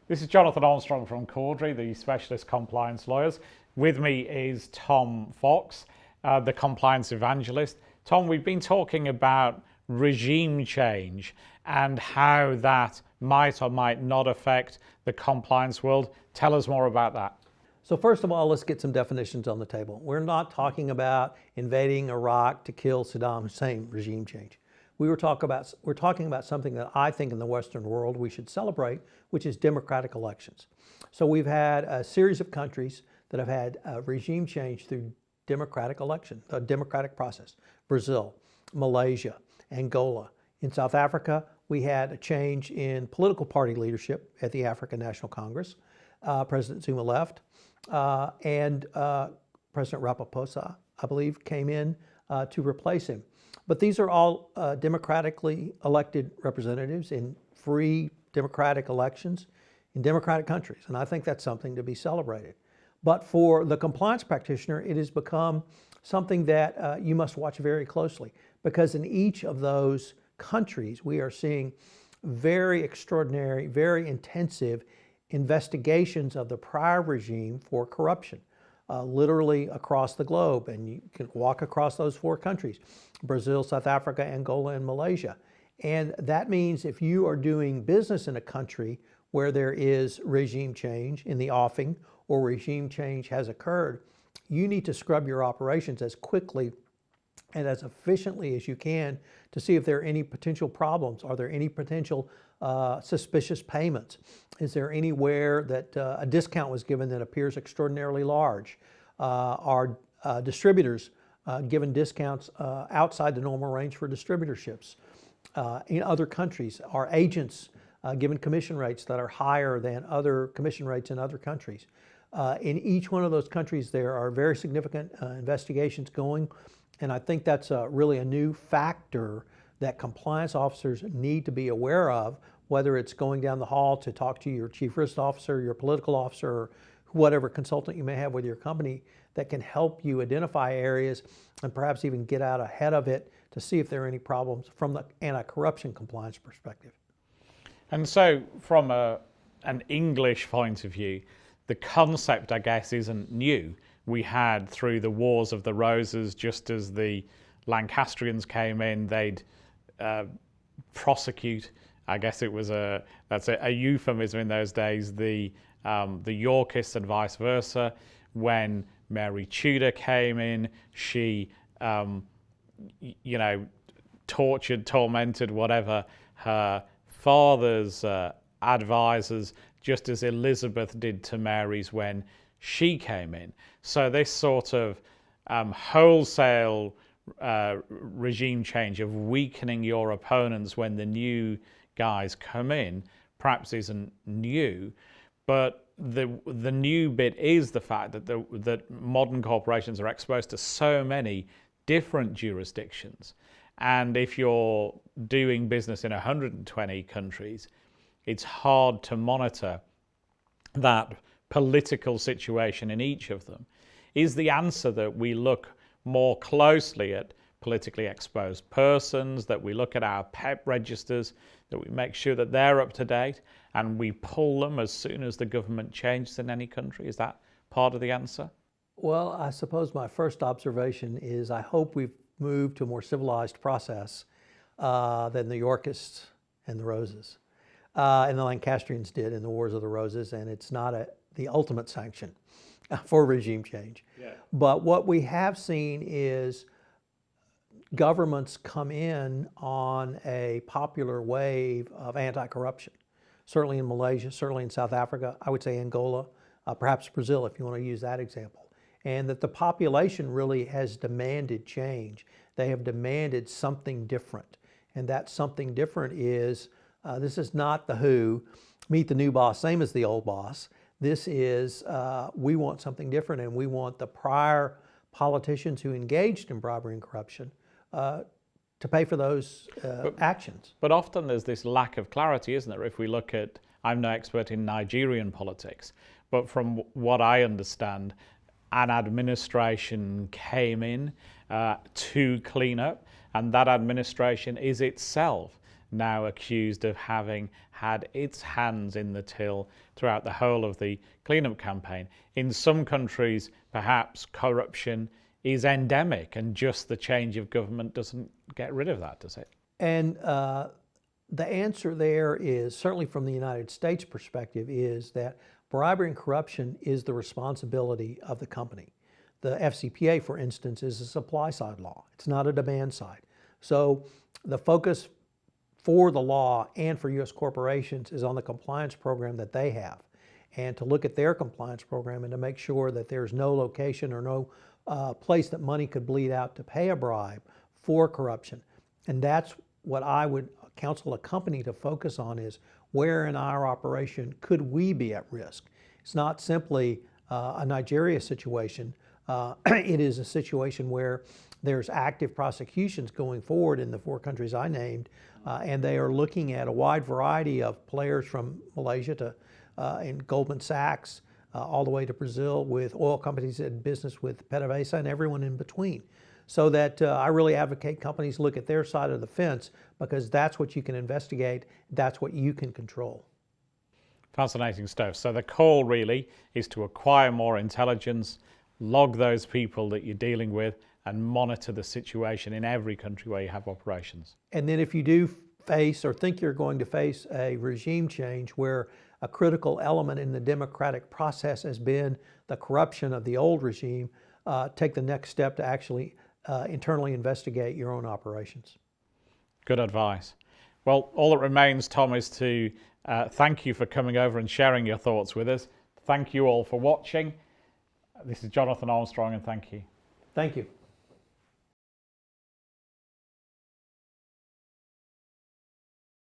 This is Jonathan Armstrong from Caudry, the specialist compliance lawyers. With me is Tom Fox, the compliance evangelist. Tom, we've been talking about regime change and how that might or might not affect the compliance world. Tell us more about that. So first of all, let's get some definitions on the table. We're not talking about invading Iraq to kill Saddam Hussein regime change. We're talking about something that I think in the Western world we should celebrate, which is democratic elections. So we've had a series of countries that have had regime change through democratic election, a democratic process. Brazil, Malaysia, Angola. In South Africa, we had a change in political party leadership at the African National Congress. President Zuma left, and President Ramaphosa, I believe, came in to replace him. But these are all democratically elected representatives in free democratic elections in democratic countries. And I think that's something to be celebrated. But for the compliance practitioner, it has become something that you must watch very closely, because in each of those countries, we are seeing very extraordinary, very intensive investigations of the prior regime for corruption. Literally across the globe, and you can walk across those four countries: Brazil, South Africa, Angola, and Malaysia. And that means if you are doing business in a country where there is regime change in the offing or regime change has occurred, you need to scrub your operations as quickly and as efficiently as you can to see if there are any potential problems. Are there any potential suspicious payments? Is there anywhere that a discount was given that appears extraordinarily large? Are distributors given discounts outside the normal range for distributorships? In other countries, are agents given commission rates that are higher than other commission rates in other countries? In each one of those countries, there are very significant investigations going, and I think that's really a new factor that compliance officers need to be aware of, whether it's going down the hall to talk to your chief risk officer, your political officer, or whatever consultant you may have with your company that can help you identify areas and perhaps even get out ahead of it to see if there are any problems from the anti-corruption compliance perspective. And so from an English point of view, the concept, I guess, isn't new. We had through the Wars of the Roses, just as the Lancastrians came in, they'd prosecute, I guess it was that's a euphemism in those days, the Yorkists and vice versa. When Mary Tudor came in, she tortured, tormented, whatever, her father's advisors, just as Elizabeth did to Mary's when she came in. So this sort of wholesale regime change of weakening your opponents when the new guys come in perhaps isn't new, but the new bit is the fact that that modern corporations are exposed to so many different jurisdictions, and if you're doing business in 120 countries, it's hard to monitor that political situation in each of them. Is the answer that we look more closely at politically exposed persons, that we look at our PEP registers, that we make sure that they're up to date, and we pull them as soon as the government changes in any country? Is that part of the answer? Well, I suppose my first observation is I hope we've moved to a more civilized process than the Yorkists and the Roses. And the Lancastrians did in the Wars of the Roses, and it's not the ultimate sanction for regime change. Yeah. But what we have seen is governments come in on a popular wave of anti-corruption, certainly in Malaysia, certainly in South Africa, I would say Angola, perhaps Brazil if you want to use that example. And that the population really has demanded change. They have demanded something different. And that something different is, this is not the Who, meet the new boss, same as the old boss. This is, we want something different, and we want the prior politicians who engaged in bribery and corruption to pay for those actions. But often there's this lack of clarity, isn't there? If we look at, I'm no expert in Nigerian politics, but from what I understand, an administration came in to clean up, and that administration is itself now accused of having had its hands in the till throughout the whole of the cleanup campaign. In some countries, perhaps corruption is endemic, and just the change of government doesn't get rid of that, does it? And the answer there is, certainly from the United States perspective, is that bribery and corruption is the responsibility of the company. The FCPA, for instance, is a supply side law. It's not a demand side. So the focus for the law and for U.S. corporations is on the compliance program that they have, and to look at their compliance program and to make sure that there's no location or no place that money could bleed out to pay a bribe for corruption. And that's what I would counsel a company to focus on, is where in our operation could we be at risk? It's not simply a Nigeria situation. It is a situation where there's active prosecutions going forward in the 4 countries I named, and they are looking at a wide variety of players from Malaysia to and Goldman Sachs all the way to Brazil, with oil companies in business with PDVSA and everyone in between. So that I really advocate companies look at their side of the fence, because that's what you can investigate, that's what you can control. Fascinating stuff. So the call really is to acquire more intelligence, log those people that you're dealing with, and monitor the situation in every country where you have operations. And then if you do face or think you're going to face a regime change where a critical element in the democratic process has been the corruption of the old regime, take the next step to actually internally investigate your own operations. Good advice. Well, all that remains, Tom, is to thank you for coming over and sharing your thoughts with us. Thank you all for watching. This is Jonathan Armstrong, and thank you. Thank you.